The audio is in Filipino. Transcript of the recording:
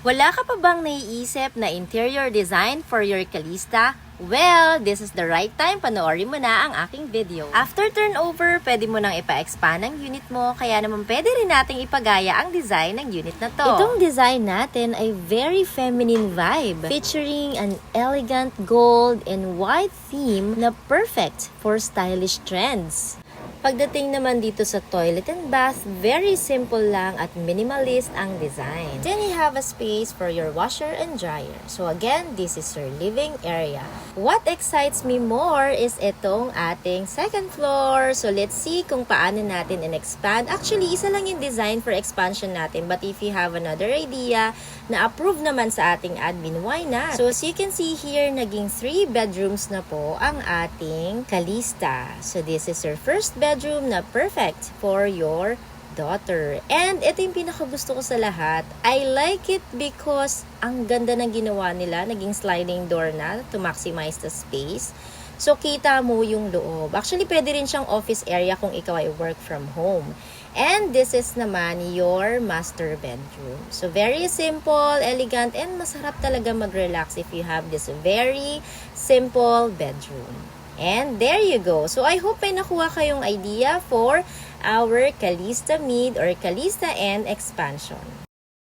Wala ka pa bang naiisip na interior design for your Calista? Well, this is the right time, panoorin mo na ang aking video. After turnover, pwede mo nang ipa-expand ang unit mo, kaya naman pwede rin nating ipagaya ang design ng unit na to. Itong design natin ay very feminine vibe, featuring an elegant gold and white theme na perfect for stylish trends. Pagdating naman dito sa toilet and bath, very simple lang at minimalist ang design. Then you have a space for your washer and dryer. So again, this is your living area. What excites me more is itong ating second floor. So let's see kung paano natin in-expand. Actually, isa lang yung design for expansion natin. But if you have another idea na approve naman sa ating admin, why not? So as you can see here, naging 3 bedrooms na po ang ating Calista. So this is your first bedroom na perfect for your daughter. And ito yung pinakagusto ko sa lahat. I like it because ang ganda ng ginawa nila. Naging sliding door na to maximize the space. So kita mo yung loob. Actually, pwede rin siyang office area kung ikaw ay work from home. And this is naman your master bedroom. So very simple, elegant, and masarap talaga mag-relax if you have this very simple bedroom. And there you go. So I hope may nakuha kayong idea for our Calista Mid or Calista End expansion.